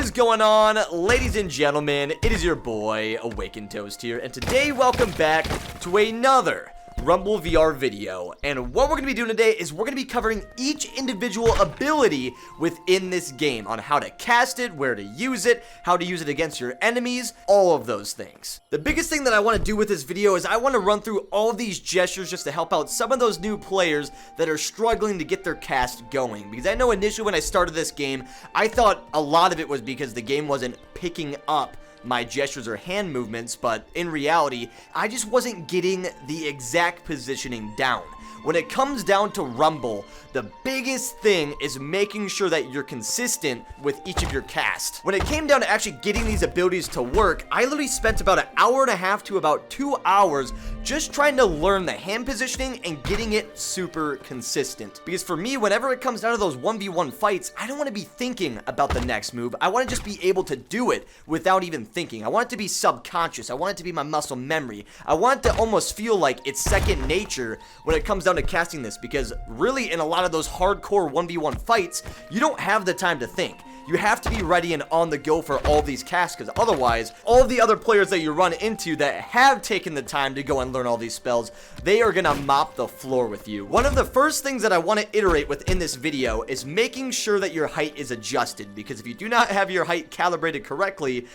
is going on, ladies and gentlemen? It is your boy, Awakened Toast here, and today, welcome back to another Rumble VR video. And what we're going to be doing today is we're going to be covering each individual ability within this game on how to cast it, where to use it, how to use it against your enemies, all of those things. The biggest thing that I want to do with this video is I want to run through all of these gestures just to help out some of those new players that are struggling to get their cast going. Because I know initially when I started this game, I thought a lot of it was because the game wasn't picking up my gestures or hand movements, but in reality, I just wasn't getting the exact positioning down. When it comes down to Rumble, the biggest thing is making sure that you're consistent with each of your casts. When it came down to actually getting these abilities to work, I literally spent about an hour and a half to about 2 hours just trying to learn the hand positioning and getting it super consistent. Because for me, whenever it comes down to those 1v1 fights, I don't want to be thinking about the next move. I want to just be able to do it without even thinking. I want it to be subconscious. I want it to be my muscle memory. I want it to almost feel like it's second nature when it comes down to casting this, because really in a lot of those hardcore 1v1 fights, you don't have the time to think. You have to be ready and on the go for all these casts, because otherwise, all the other players that you run into that have taken the time to go and learn all these spells, they are gonna mop the floor with you. One of the first things that I want to iterate within this video is making sure that your height is adjusted, because if you do not have your height calibrated correctly,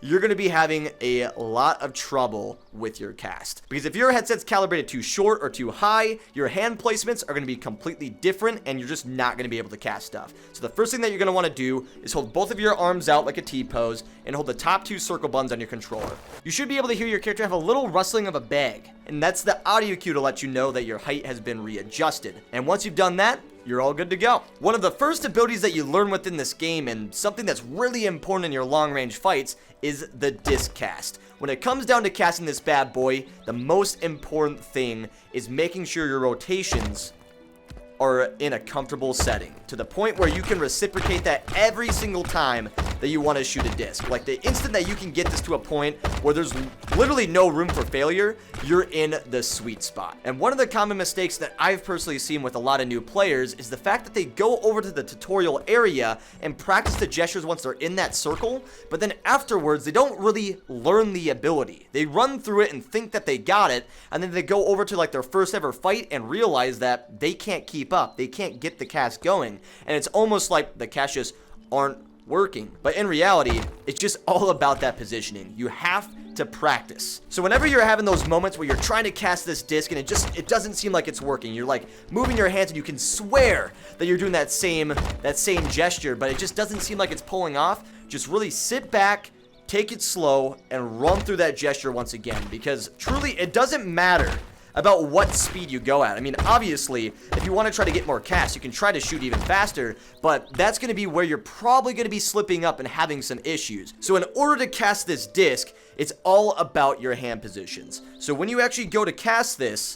you're going to be having a lot of trouble with your cast. Because if your headset's calibrated too short or too high, your hand placements are going to be completely different and you're just not going to be able to cast stuff. So the first thing that you're going to want to do is hold both of your arms out like a T-pose and hold the top 2 circle buttons on your controller. You should be able to hear your character have a little rustling of a bag, and that's the audio cue to let you know that your height has been readjusted. And once you've done that, you're all good to go. One of the first abilities that you learn within this game, and something that's really important in your long-range fights, is the disc cast. When it comes down to casting this bad boy, the most important thing is making sure your rotations are in a comfortable setting, to the point where you can reciprocate that every single time that you want to shoot a disc. Like the instant that you can get this to a point where there's literally no room for failure, you're in the sweet spot. And one of the common mistakes that I've personally seen with a lot of new players is the fact that they go over to the tutorial area and practice the gestures once they're in that circle, but then afterwards they don't really learn the ability. They run through it and think that they got it, and then they go over to like their first ever fight and realize that they can't keep up. They can't get the cast going, and it's almost like the casts just aren't working. But in reality, it's just all about that positioning. You have to practice. So whenever you're having those moments where you're trying to cast this disc and it doesn't seem like it's working, you're like moving your hands and you can swear that you're doing that same gesture, but it just doesn't seem like it's pulling off, just really sit back, take it slow, and run through that gesture once again, because truly it doesn't matter about what speed you go at. I mean, obviously, if you want to try to get more cast, you can try to shoot even faster, but that's going to be where you're probably going to be slipping up and having some issues. So in order to cast this disc, it's all about your hand positions. So when you actually go to cast this,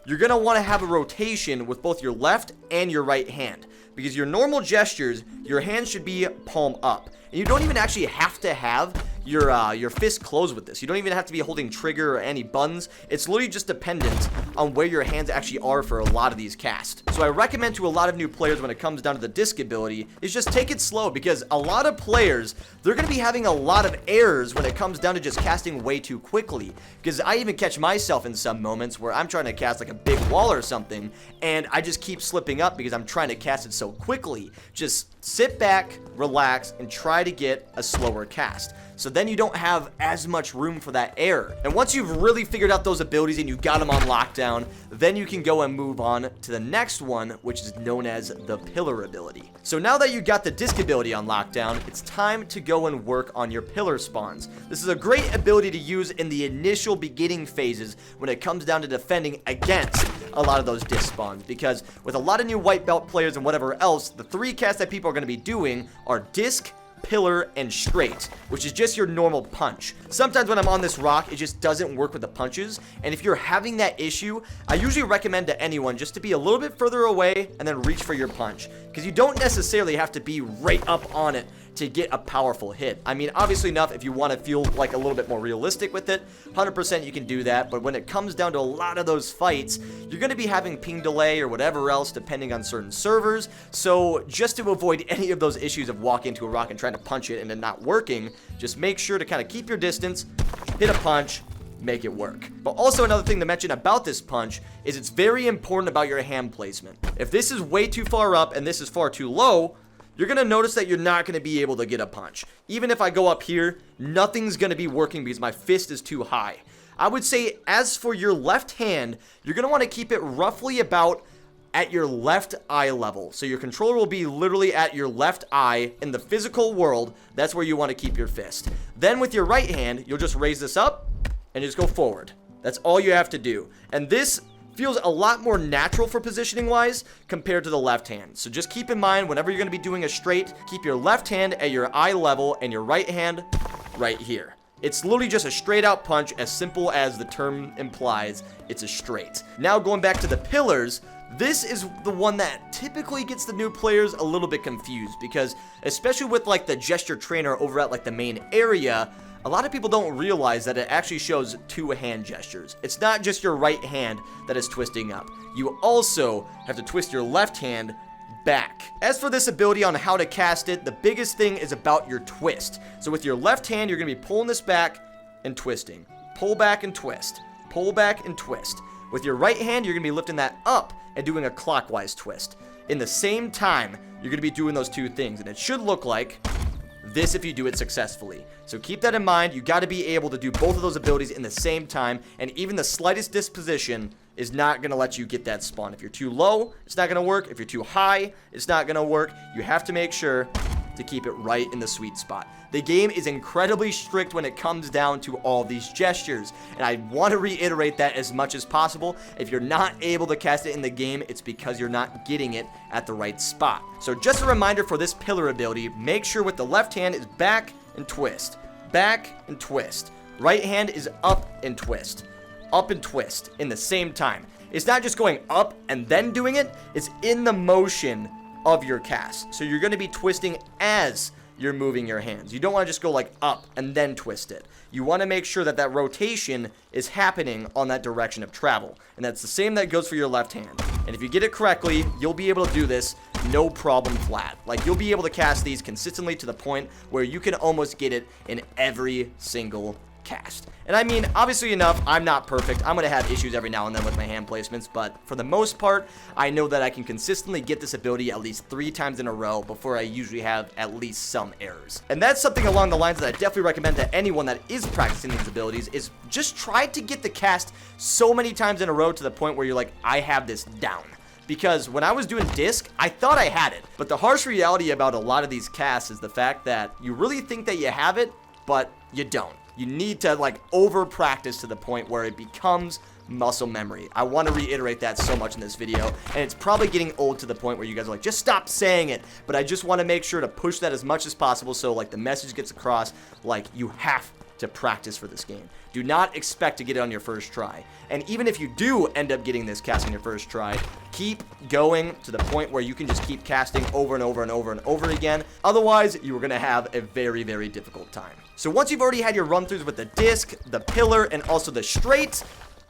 you're going to want to have a rotation with both your left and your right hand, because your normal gestures, your hands should be palm up. And you don't even actually have to have your fist closed with this. You don't even have to be holding trigger or any buttons. It's literally just dependent on where your hands actually are for a lot of these casts. So I recommend to a lot of new players when it comes down to the disc ability is just take it slow, because a lot of players, they're going to be having a lot of errors when it comes down to just casting way too quickly. Because I even catch myself in some moments where I'm trying to cast like a big wall or something, and I just keep slipping up because I'm trying to cast it so quickly. Just sit back, relax, and try to get a slower cast. So then you don't have as much room for that error. And once you've really figured out those abilities and you got them on lockdown, then you can go and move on to the next one, which is known as the pillar ability. So now that you got the disc ability on lockdown, it's time to go and work on your pillar spawns. This is a great ability to use in the initial beginning phases when it comes down to defending against a lot of those disc spawns, because with a lot of new white belt players and whatever else, the 3 casts that people are going to be doing are disc, pillar, and straight, which is just your normal punch. Sometimes when I'm on this rock, it just doesn't work with the punches, and if you're having that issue, I usually recommend to anyone just to be a little bit further away and then reach for your punch, because you don't necessarily have to be right up on it to get a powerful hit. I mean, obviously enough if you want to feel like a little bit more realistic with it, 100% you can do that, but when it comes down to a lot of those fights, you're going to be having ping delay or whatever else depending on certain servers, so just to avoid any of those issues of walking into a rock and trying to punch it and it not working, just make sure to kind of keep your distance, hit a punch, make it work. But also another thing to mention about this punch is it's very important about your hand placement. If this is way too far up and this is far too low, you're going to notice that you're not going to be able to get a punch. Even if I go up here, nothing's going to be working because my fist is too high. I would say as for your left hand, you're going to want to keep it roughly about at your left eye level. So your controller will be literally at your left eye in the physical world. That's where you want to keep your fist. Then with your right hand, you'll just raise this up and just go forward. That's all you have to do. And this feels a lot more natural for positioning wise compared to the left hand. So just keep in mind whenever you're going to be doing a straight, keep your left hand at your eye level and your right hand right here. It's literally just a straight out punch, as simple as the term implies. It's a straight. Now going back to the pillars, this is the one that typically gets the new players a little bit confused because especially with like the gesture trainer over at like the main area, a lot of people don't realize that it actually shows two hand gestures. It's not just your right hand that is twisting up. You also have to twist your left hand back. As for this ability on how to cast it, the biggest thing is about your twist. So with your left hand, you're going to be pulling this back and twisting. Pull back and twist. Pull back and twist. With your right hand, you're going to be lifting that up and doing a clockwise twist. In the same time, you're going to be doing those two things, and it should look like this if you do it successfully. So keep that in mind. You got to be able to do both of those abilities in the same time, and even the slightest disposition is not going to let you get that spawn. If you're too low, it's not going to work. If you're too high, it's not going to work. You have to make sure to keep it right in the sweet spot. The game is incredibly strict when it comes down to all these gestures, and I want to reiterate that as much as possible. If you're not able to cast it in the game, it's because you're not getting it at the right spot. So just a reminder for this pillar ability, make sure with the left hand is back and twist, back and twist. Right hand is up and twist in the same time. It's not just going up and then doing it, it's in the motion of your cast. So you're going to be twisting as you're moving your hands. You don't want to just go like up and then twist it. You want to make sure that that rotation is happening on that direction of travel. And that's the same that goes for your left hand. And if you get it correctly, you'll be able to do this no problem flat. Like you'll be able to cast these consistently to the point where you can almost get it in every single cast. And I mean, obviously enough, I'm not perfect. I'm going to have issues every now and then with my hand placements, but for the most part, I know that I can consistently get this ability at least 3 times in a row before I usually have at least some errors. And that's something along the lines that I definitely recommend to anyone that is practicing these abilities is just try to get the cast so many times in a row to the point where you're like, I have this down. Because when I was doing disc, I thought I had it. But the harsh reality about a lot of these casts is the fact that you really think that you have it, but you don't. You need to like over practice to the point where it becomes muscle memory. I want to reiterate that so much in this video, and it's probably getting old to the point where you guys are like, just stop saying it. But I just want to make sure to push that as much as possible so like the message gets across, like you have to practice for this game. Do not expect to get it on your first try. And even if you do end up getting this cast on your first try, keep going to the point where you can just keep casting over and over and over and over again. Otherwise, you are going to have a very, very difficult time. So once you've already had your run-throughs with the disc, the pillar, and also the straight,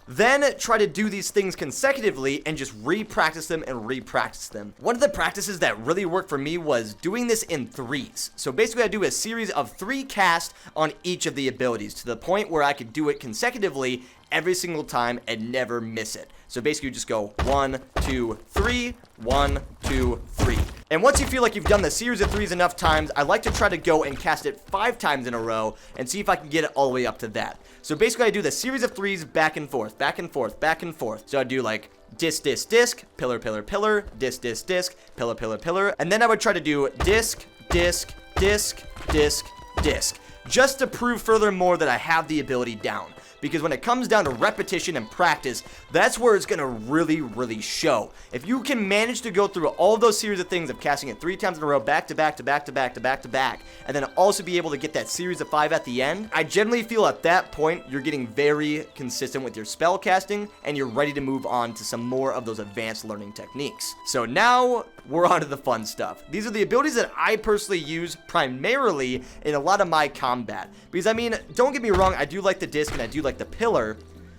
then try to do these things consecutively and just re-practice them and re-practice them. One of the practices that really worked for me was doing this in 3s. So basically I do a series of 3 casts on each of the abilities to the point where I could do it consecutively every single time and never miss it. So basically you just go 1, 2, 3, 1, 2, 3. And once you feel like you've done the series of 3s enough times, I like to try to go and cast it 5 times in a row and see if I can get it all the way up to that. So basically I do the series of 3s back and forth, back and forth, back and forth. So I do like disc, disc, disc, pillar, pillar, pillar, disc, disc, disc, pillar, pillar, pillar. And then I would try to do disc, disc, disc, disc, disc, just to prove furthermore that I have the ability down. because when it comes down to repetition and practice, that's where it's going to really show. If you can manage to go through all of those series of things of casting it 3 times in a row, back to back to back to back to back to back, and then also be able to get that series of 5 at the end, I generally feel at that point you're getting very consistent with your spell casting and you're ready to move on to some more of those advanced learning techniques. So now we're on to the fun stuff. These are the abilities that I personally use primarily in a lot of my combat. Because, I mean, don't get me wrong, I do like the disc and I do like the pillar.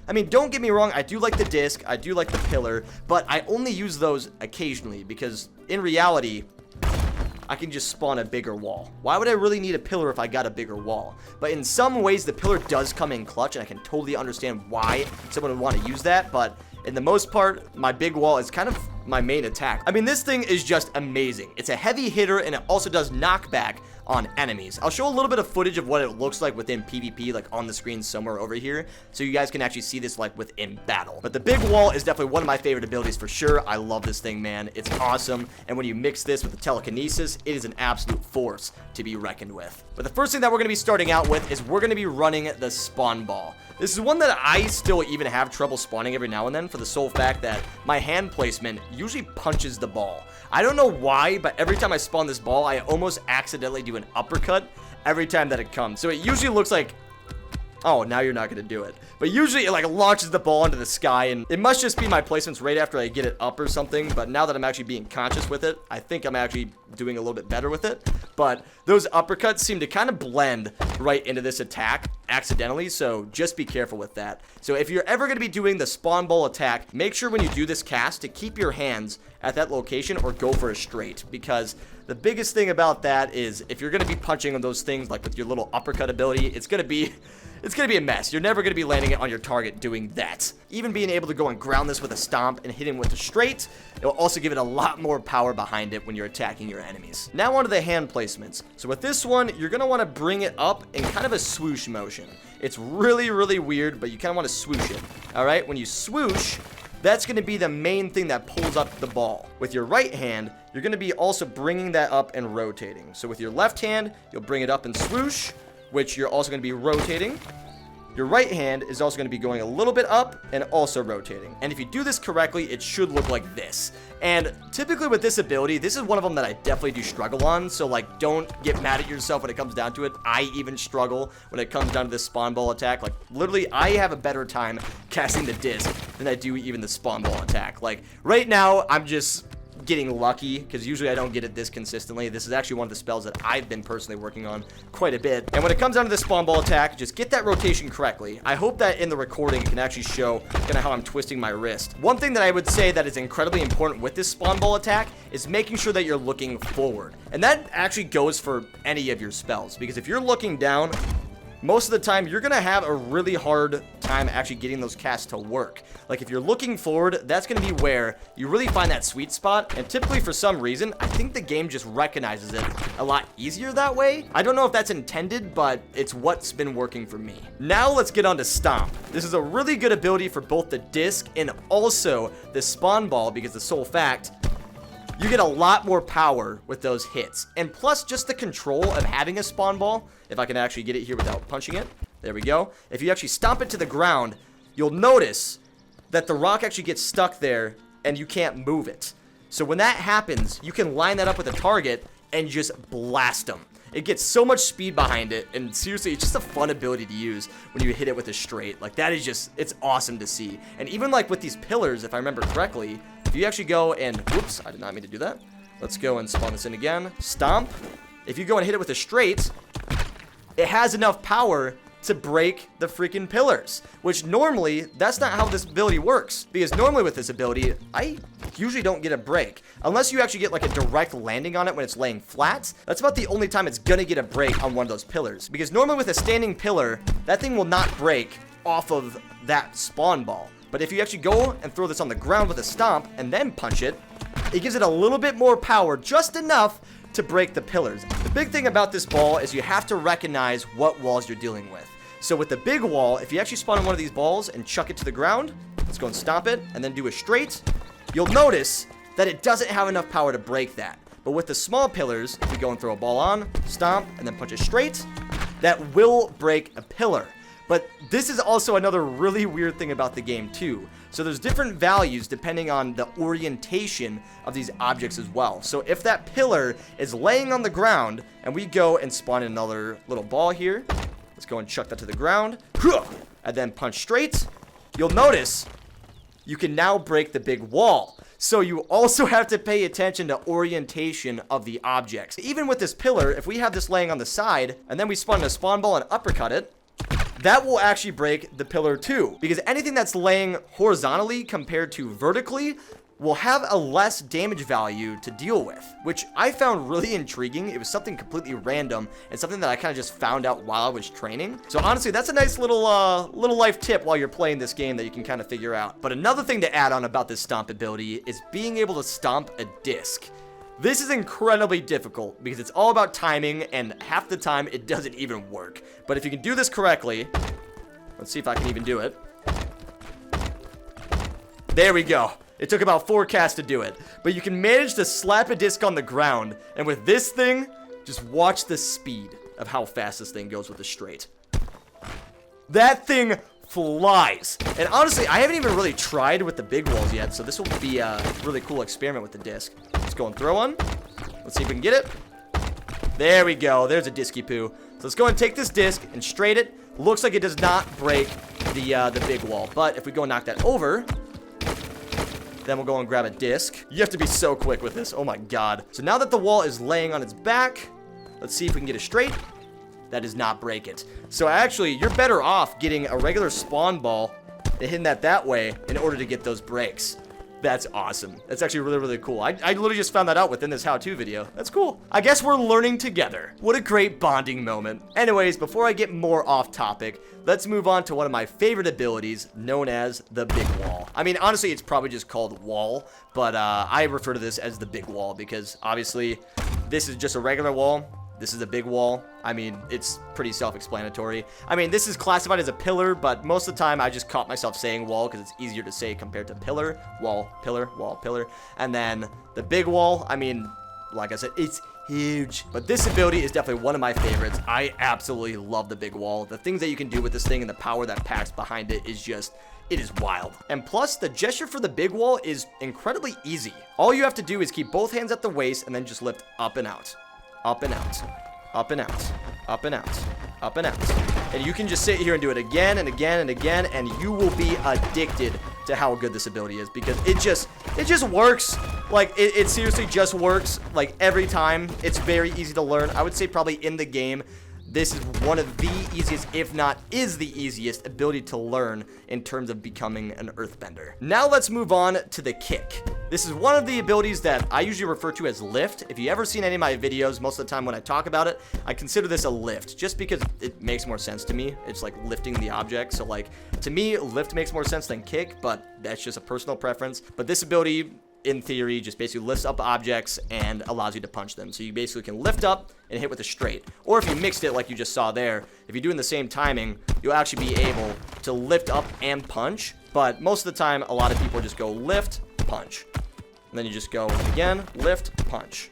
I mean, don't get me wrong, I do like the disc, I do like the pillar, but I only use those occasionally because, in reality, I can just spawn a bigger wall. Why would I really need a pillar if I got a bigger wall? But in some ways, the pillar does come in clutch, and I can totally understand why someone would want to use that, but in the most part, my big wall is kind of my main attack. I mean, this thing is just amazing. It's a heavy hitter, and it also does knockback on enemies. I'll show a little bit of footage of what it looks like within PvP, like on the screen somewhere over here, so you guys can actually see this like within battle. But the big wall is definitely one of my favorite abilities for sure. I love this thing, man. It's awesome, and when you mix this with the telekinesis, it is an absolute force to be reckoned with. But the first thing that we're going to be starting out with is we're going to be running the spawn ball. This is one that I still even have trouble spawning every now and then for the sole fact that my hand placement usually punches the ball. I don't know why, but every time I spawn this ball, I almost accidentally do an uppercut every time that it comes. So it usually looks like, oh, now you're not going to do it. But usually it like launches the ball into the sky, and it must just be my placements right after I get it up or something. But now that I'm actually being conscious with it, I think I'm actually doing a little bit better with it. But those uppercuts seem to kind of blend right into this attack accidentally, so just be careful with that. So if you're ever going to be doing the spawn ball attack, make sure when you do this cast to keep your hands at that location or go for a straight, because the biggest thing about that is if you're going to be punching on those things like with your little uppercut ability, it's going to be a mess. You're never going to be landing it on your target doing that. Even being able to go and ground this with a stomp and hit him with a straight, it will also give it a lot more power behind it when you're attacking your enemies. Now onto the hand placements. So with this one, you're going to want to bring it up in kind of a swoosh motion. It's really weird, but you kind of want to swoosh it. All right, when you swoosh, that's going to be the main thing that pulls up the ball. With your right hand, you're going to be also bringing that up and rotating. So with your left hand, you'll bring it up and swoosh, which you're also going to be rotating. Your right hand is also going to be going a little bit up and also rotating. And if you do this correctly, it should look like this. And typically with this ability, this is one of them that I definitely do struggle on. So like, don't get mad at yourself when it comes down to it. I even struggle when it comes down to this spawn ball attack. Like literally, I have a better time casting the disc than I do even the spawn ball attack. Like right now, I'm just getting lucky because usually I don't get it this consistently. This is actually one of the spells that I've been personally working on quite a bit. And when it comes down to the spawn ball attack, just get that rotation correctly. I hope that in the recording it can actually show kind of how I'm twisting my wrist. One thing that I would say that is incredibly important with this spawn ball attack is making sure that you're looking forward. And that actually goes for any of your spells, because if you're looking down, most of the time you're gonna have a really hard time actually getting those casts to work. Like if you're looking forward, that's gonna be where you really find that sweet spot, and typically for some reason I think the game just recognizes it a lot easier that way. I don't know if that's intended, but it's what's been working for me. Now let's get on to Stomp. This is a really good ability for both the disc and also the spawn ball, because the sole fact, you get a lot more power with those hits. And plus, just the control of having a spawn ball, if I can actually get it here without punching it. There we go. If you actually stomp it to the ground, you'll notice that the rock actually gets stuck there and you can't move it. So when that happens, you can line that up with a target and just blast them. It gets so much speed behind it, and seriously, it's just a fun ability to use when you hit it with a straight. Like, that is just, it's awesome to see. And even like with these pillars, if I remember correctly, if you actually go and, whoops, I did not mean to do that. Let's go and spawn this in again. Stomp. If you go and hit it with a straight, it has enough power to break the freaking pillars, which normally, that's not how this ability works, because normally with this ability, I usually don't get a break, unless you actually get like a direct landing on it when it's laying flat. That's about the only time it's gonna get a break on one of those pillars, because normally with a standing pillar, that thing will not break off of that spawn ball. But if you actually go and throw this on the ground with a stomp and then punch it, it gives it a little bit more power, just enough to break the pillars. The big thing about this ball is you have to recognize what walls you're dealing with. So with the big wall, if you actually spawn on one of these balls and chuck it to the ground, let's go and stomp it and then do a straight, you'll notice that it doesn't have enough power to break that. But with the small pillars, if you go and throw a ball on, stomp, and then punch it straight, that will break a pillar. But this is also another really weird thing about the game too. So there's different values depending on the orientation of these objects as well. So if that pillar is laying on the ground and we go and spawn in another little ball here, let's go and chuck that to the ground, and then punch straight, you'll notice you can now break the big wall. So you also have to pay attention to orientation of the objects. Even with this pillar, if we have this laying on the side and then we spawn in a spawn ball and uppercut it, that will actually break the pillar too, because anything that's laying horizontally compared to vertically will have a less damage value to deal with, which I found really intriguing. It was something completely random and something that I kind of just found out while I was training. So honestly, that's a nice little life tip while you're playing this game that you can kind of figure out. But another thing to add on about this stomp ability is being able to stomp a disc. This is incredibly difficult because it's all about timing, and half the time it doesn't even work. But if you can do this correctly, let's see if I can even do it. There we go. It took about 4 casts to do it, but you can manage to slap a disc on the ground, and with this thing, just watch the speed of how fast this thing goes with the straight. That thing flies. And honestly, I haven't even really tried with the big walls yet, so this will be a really cool experiment with the disc. Let's go and throw one. Let's see if we can get it. There we go. There's a disky poo. So let's go and take this disc and straight it. Looks like it does not break the big wall, but if we go and knock that over, then we'll go and grab a disc. You have to be so quick with this. Oh my god. So now that the wall is laying on its back, let's see if we can get it straight. That does not break it. So actually, you're better off getting a regular spawn ball and hitting that way in order to get those breaks. That's awesome. That's actually really, really cool. I literally just found that out within this how-to video. That's cool. I guess we're learning together. What a great bonding moment. Anyways, before I get more off topic, let's move on to one of my favorite abilities, known as the big wall. I mean, honestly, it's probably just called wall, but I refer to this as the big wall because obviously this is just a regular wall. This is a big wall. I mean, it's pretty self-explanatory. I mean, this is classified as a pillar, but most of the time I just caught myself saying wall because it's easier to say compared to pillar. Wall, pillar, wall, pillar. And then the big wall, I mean, like I said, it's huge. But this ability is definitely one of my favorites. I absolutely love the big wall. The things that you can do with this thing and the power that packs behind it is just... it is wild. And plus, the gesture for the big wall is incredibly easy. All you have to do is keep both hands at the waist and then just lift up and out. Up and out, up and out, up and out, up and out. And you can just sit here and do it again and again and again, and you will be addicted to how good this ability is because it just works. Like, it seriously just works, like, every time. It's very easy to learn. I would say probably in the game, this is one of the easiest, if not is the easiest, ability to learn in terms of becoming an earthbender. Now let's move on to the kick. This is one of the abilities that I usually refer to as lift. If you ever seen any of my videos, most of the time when I talk about it, I consider this a lift just because it makes more sense to me. It's like lifting the object. So like, to me, lift makes more sense than kick, but that's just a personal preference. But this ability, in theory, just basically lifts up objects and allows you to punch them. So you basically can lift up and hit with a straight. Or if you mixed it like you just saw there, if you do in the same timing, you'll actually be able to lift up and punch. But most of the time, a lot of people just go lift, punch. And then you just go again, lift, punch.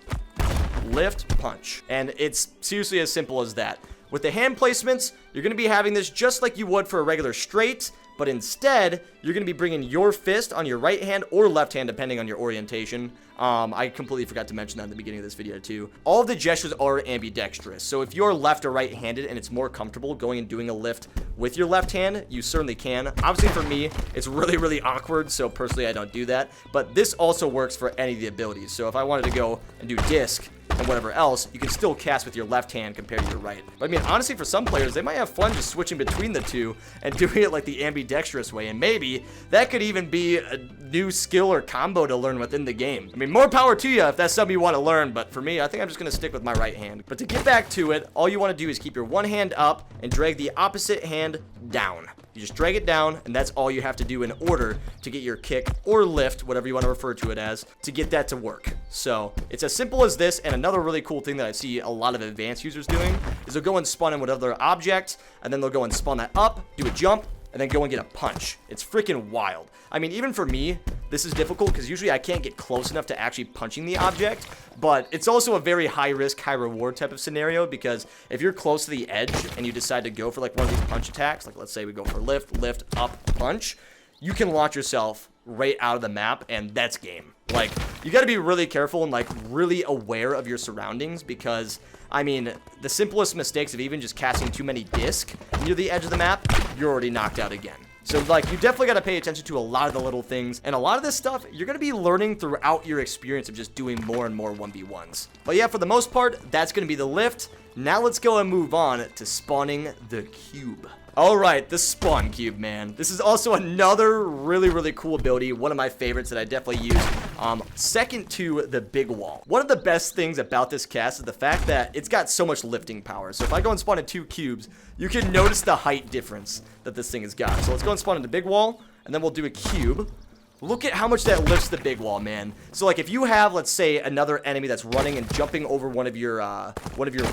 Lift, punch. And it's seriously as simple as that. With the hand placements, you're going to be having this just like you would for a regular straight, but instead, you're going to be bringing your fist on your right hand or left hand, depending on your orientation. I completely forgot to mention that in the beginning of this video, too. All of the gestures are ambidextrous, so if you're left or right-handed and it's more comfortable going and doing a lift with your left hand, you certainly can. Obviously, for me, it's really, really awkward, so personally, I don't do that. But this also works for any of the abilities. So if I wanted to go and do disc and whatever else, you can still cast with your left hand compared to your right. But I mean, honestly, for some players, they might have fun just switching between the two and doing it like the ambidextrous way. And maybe that could even be a new skill or combo to learn within the game. I mean, more power to you if that's something you want to learn. But for me, I think I'm just going to stick with my right hand. But to get back to it, all you want to do is keep your one hand up and drag the opposite hand down. You just drag it down, and that's all you have to do in order to get your kick or lift, whatever you want to refer to it as, to get that to work. So it's as simple as this. And another really cool thing that I see a lot of advanced users doing is they'll go and spawn in with other objects, and then they'll go and spawn that up, do a jump, and then go and get a punch. It's freaking wild. I mean, even for me, this is difficult because usually I can't get close enough to actually punching the object, but it's also a very high risk, high reward type of scenario because if you're close to the edge and you decide to go for like one of these punch attacks, like let's say we go for lift, up, punch, you can launch yourself right out of the map, and that's game. Like, you got to be really careful and like really aware of your surroundings because, I mean, the simplest mistakes of even just casting too many disc near the edge of the map, you're already knocked out again. So, like, you definitely got to pay attention to a lot of the little things, and a lot of this stuff, you're going to be learning throughout your experience of just doing more and more 1v1s. But yeah, for the most part, that's going to be the lift. Now let's go and move on to spawning the cube. Alright, the spawn cube, man. This is also another really cool ability. One of my favorites that I definitely use. Second to the big wall. One of the best things about this cast is the fact that it's got so much lifting power. So if I go and spawn in 2 cubes, you can notice the height difference that this thing has got. So let's go and spawn in the big wall, and then we'll do a cube. Look at how much that lifts the big wall, man. So like if you have, let's say, another enemy that's running and jumping over one of your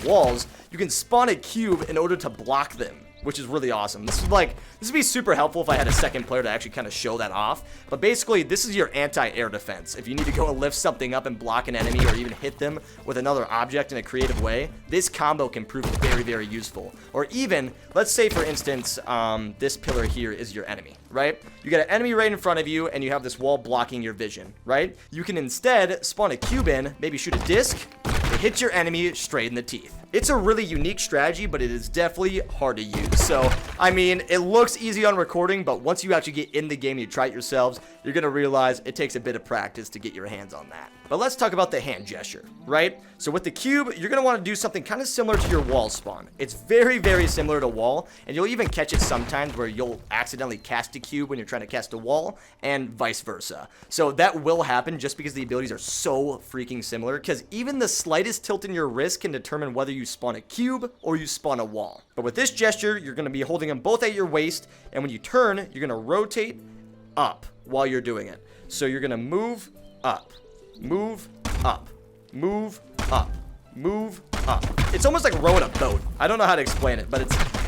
walls, you can spawn a cube in order to block them, which is really awesome. This would be super helpful if I had a second player to actually kind of show that off. But basically, this is your anti-air defense. If you need to go and lift something up and block an enemy or even hit them with another object in a creative way, this combo can prove very useful. Or even, let's say for instance, this pillar here is your enemy, right? You got an enemy right in front of you and you have this wall blocking your vision, right? You can instead spawn a cube in, maybe shoot a disc, it hits your enemy straight in the teeth. It's a really unique strategy, but it is definitely hard to use. So, I mean, it looks easy on recording, but once you actually get in the game and you try it yourselves, you're going to realize it takes a bit of practice to get your hands on that. But let's talk about the hand gesture, right? So with the cube, you're going to want to do something kind of similar to your wall spawn. It's very similar to wall, and you'll even catch it sometimes where you'll accidentally cast a cube when you're trying to cast a wall, and vice versa. So that will happen just because the abilities are so freaking similar, because even the slightest tilt in your wrist can determine whether you spawn a cube or you spawn a wall. But with this gesture, you're going to be holding them both at your waist, and when you turn, you're going to rotate up while you're doing it. So you're going to move up. Move up, move up, move up. It's almost like rowing a boat. I don't know how to explain it, but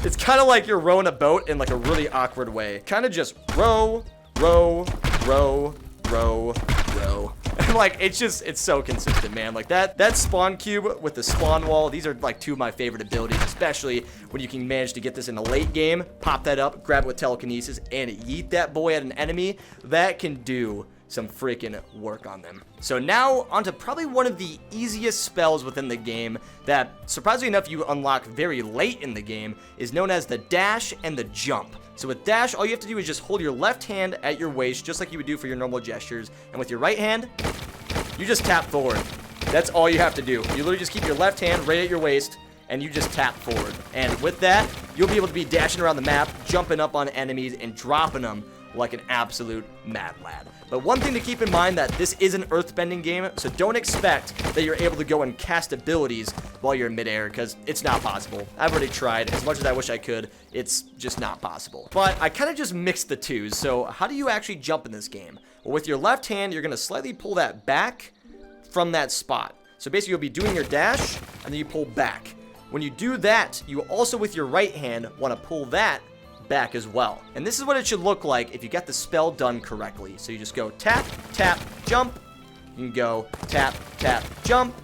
it's kind of like you're rowing a boat in like a really awkward way. Kind of just row, row, row, row, row. And like, it's so consistent, man. Like that spawn cube with the spawn wall, these are like 2 of my favorite abilities, especially when you can manage to get this in a late game, pop that up, grab it with telekinesis, and yeet that boy at an enemy. That can do some freaking work on them. So now onto probably one of the easiest spells within the game that, surprisingly enough, you unlock very late in the game, is known as the dash and the jump. So with dash, all you have to do is just hold your left hand at your waist, just like you would do for your normal gestures, and with your right hand, you just tap forward. That's all you have to do. You literally just keep your left hand right at your waist, and you just tap forward. And with that, you'll be able to be dashing around the map, jumping up on enemies, and dropping them like an absolute mad lad. But one thing to keep in mind, that this is an earthbending game, so don't expect that you're able to go and cast abilities while you're in midair, because it's not possible. I've already tried. As much as I wish I could, it's just not possible. But I kind of just mixed the 2. So how do you actually jump in this game? Well, with your left hand, you're going to slightly pull that back from that spot. So basically, you'll be doing your dash, and then you pull back. When you do that, you also, with your right hand, want to pull that back as well. And this is what it should look like if you get the spell done correctly. So you just go tap, tap, jump. You can go tap, tap, jump.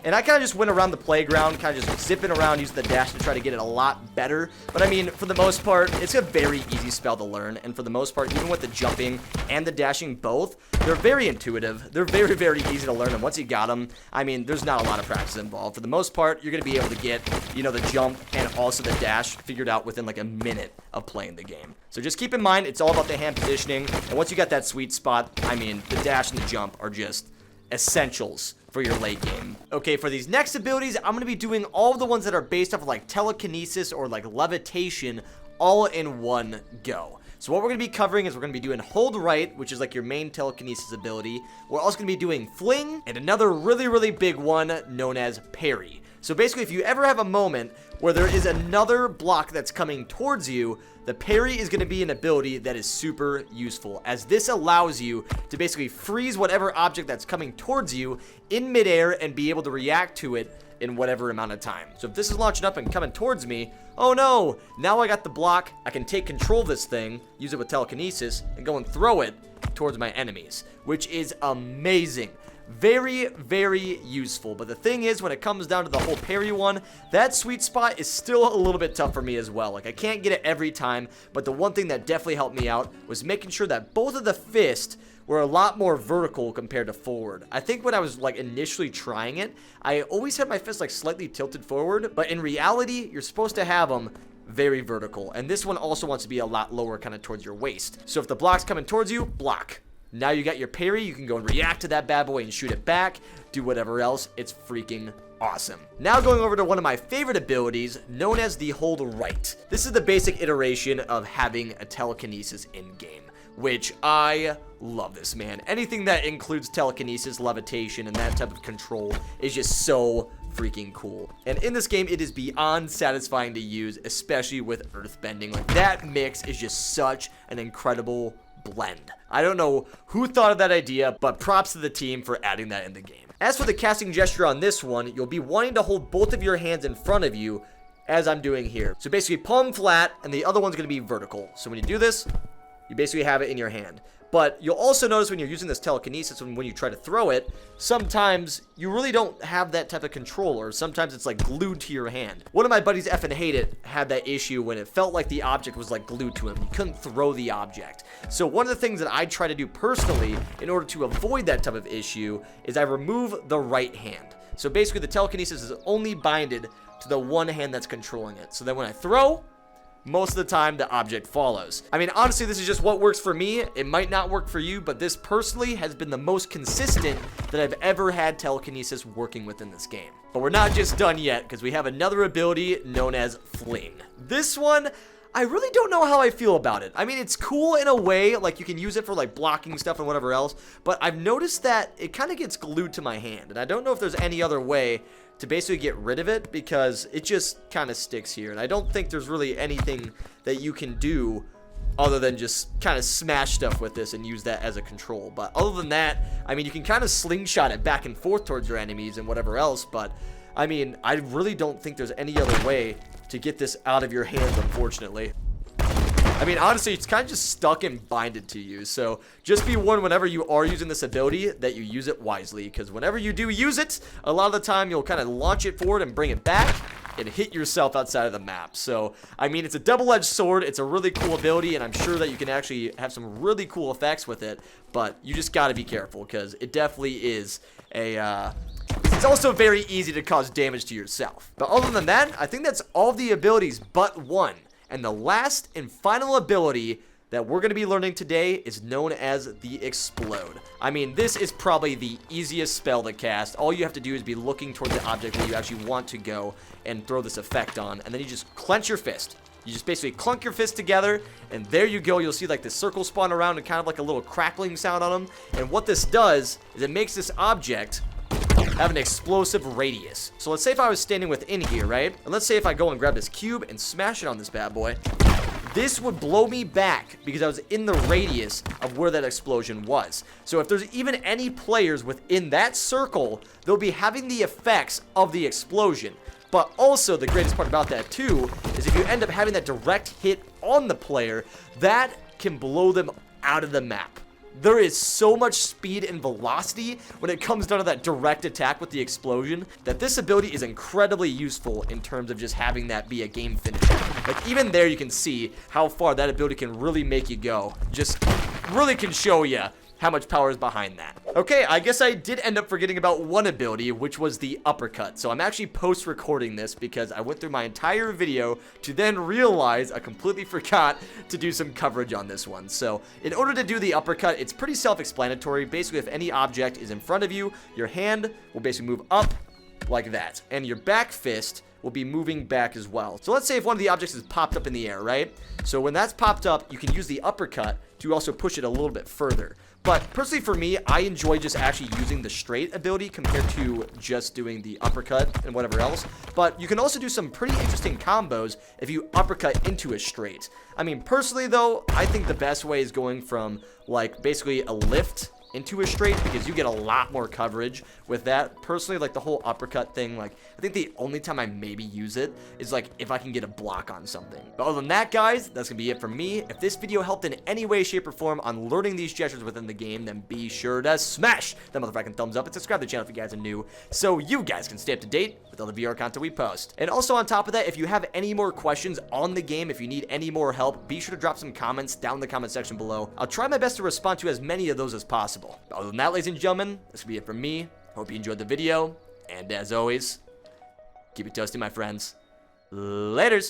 And I kind of just went around the playground, kind of just zipping around using the dash to try to get it a lot better. But I mean, for the most part, it's a very easy spell to learn. And for the most part, even with the jumping and the dashing both, they're very intuitive. They're very easy to learn. And once you got them, I mean, there's not a lot of practice involved. For the most part, you're going to be able to get, you know, the jump and also the dash figured out within like a minute of playing the game. So just keep in mind, it's all about the hand positioning. And once you got that sweet spot, I mean, the dash and the jump are just essentials for your late game. Okay, for these next abilities, I'm going to be doing all of the ones that are based off of like telekinesis or like levitation all in one go. So what we're going to be covering is we're going to be doing hold right, which is like your main telekinesis ability. We're also going to be doing fling and another really big one known as parry. So basically, if you ever have a moment where there is another block that's coming towards you, the parry is going to be an ability that is super useful, as this allows you to basically freeze whatever object that's coming towards you in midair and be able to react to it in whatever amount of time. So if this is launching up and coming towards me, oh no, now I got the block, I can take control of this thing, use it with telekinesis, and go and throw it, towards my enemies, which is amazing. Very, very useful. But the thing is, when it comes down to the whole parry one, that sweet spot is still a little bit tough for me as well. Like, I can't get it every time, but the one thing that definitely helped me out was making sure that both of the fists were a lot more vertical compared to forward. I think when I was like initially trying it, I always had my fists like slightly tilted forward, but in reality, you're supposed to have them very vertical. And this one also wants to be a lot lower kind of towards your waist. So if the block's coming towards you, block. Now you got your parry, you can go and react to that bad boy and shoot it back, do whatever else. It's freaking awesome. Now going over to one of my favorite abilities, known as the hold right. This is the basic iteration of having a telekinesis in-game, which I love this, man. Anything that includes telekinesis, levitation, and that type of control is just so freaking cool. And in this game, it is beyond satisfying to use, especially with earthbending. Like, that mix is just such an incredible blend. I don't know who thought of that idea, but props to the team for adding that in the game. As for the casting gesture on this one, you'll be wanting to hold both of your hands in front of you, as I'm doing here. So basically palm flat, and the other one's going to be vertical. So when you do this, you basically have it in your hand. But you'll also notice when you're using this telekinesis, when you try to throw it, sometimes you really don't have that type of control, or sometimes it's like glued to your hand. One of my buddies, effing hate it, had that issue when it felt like the object was like glued to him. He couldn't throw the object. So one of the things that I try to do personally in order to avoid that type of issue is I remove the right hand. So basically the telekinesis is only binded to the one hand that's controlling it. So then when I throw, most of the time the object follows. I mean, honestly, this is just what works for me. It might not work for you, but this personally has been the most consistent that I've ever had telekinesis working within this game. But we're not just done yet, because we have another ability known as Fling. This one, I really don't know how I feel about it. I mean, it's cool in a way, like you can use it for like blocking stuff and whatever else, but I've noticed that it kind of gets glued to my hand, and I don't know if there's any other way to basically get rid of it, because it just kind of sticks here, and I don't think there's really anything that you can do other than just kind of smash stuff with this and use that as a control. But other than that, I mean, you can kind of slingshot it back and forth towards your enemies and whatever else, but I mean, I really don't think there's any other way to get this out of your hands, unfortunately. I mean, honestly, it's kind of just stuck and binded to you, so just be warned whenever you are using this ability that you use it wisely, because whenever you do use it, a lot of the time you'll kind of launch it forward and bring it back and hit yourself outside of the map. So, I mean, it's a double-edged sword. It's a really cool ability, and I'm sure that you can actually have some really cool effects with it, but you just got to be careful, because it definitely is a, it's also very easy to cause damage to yourself. But other than that, I think that's all the abilities but one. And the last and final ability that we're going to be learning today is known as the Explode. I mean, this is probably the easiest spell to cast. All you have to do is be looking towards the object that you actually want to go and throw this effect on, and then you just clench your fist. You just basically clunk your fist together, and there you go. You'll see like this circle spawn around and kind of like a little crackling sound on them. And what this does is it makes this object have an explosive radius. So let's say if I was standing within here, right? And let's say if I go and grab this cube and smash it on this bad boy, this would blow me back because I was in the radius of where that explosion was. So if there's even any players within that circle, they'll be having the effects of the explosion. But also, the greatest part about that too is if you end up having that direct hit on the player, that can blow them out of the map. There is so much speed and velocity when it comes down to that direct attack with the explosion that this ability is incredibly useful in terms of just having that be a game finisher. Like, even there you can see how far that ability can really make you go. Just really can show you how much power is behind that. Okay, I guess I did end up forgetting about one ability, which was the uppercut. So I'm actually post-recording this because I went through my entire video to then realize I completely forgot to do some coverage on this one. So in order to do the uppercut, it's pretty self-explanatory. Basically, if any object is in front of you, your hand will basically move up like that, and your back fist will be moving back as well. So let's say if one of the objects is popped up in the air, right? So when that's popped up, you can use the uppercut to also push it a little bit further. But personally for me, I enjoy just actually using the straight ability compared to just doing the uppercut and whatever else. But you can also do some pretty interesting combos if you uppercut into a straight. I mean, personally though, I think the best way is going from like basically a lift into a straight because you get a lot more coverage with that. Personally, like the whole uppercut thing, like I think the only time I maybe use it is like if I can get a block on something. But other than that, guys, that's gonna be it from me. If this video helped in any way, shape, or form on learning these gestures within the game, then be sure to smash that motherfucking thumbs up and subscribe to the channel if you guys are new, so you guys can stay up to date with all the VR content we post. And also on top of that, if you have any more questions on the game, if you need any more help, be sure to drop some comments down in the comment section below. I'll try my best to respond to as many of those as possible. But other than that, ladies and gentlemen, this will be it from me. Hope you enjoyed the video, and as always, keep it toasty, my friends. Laters!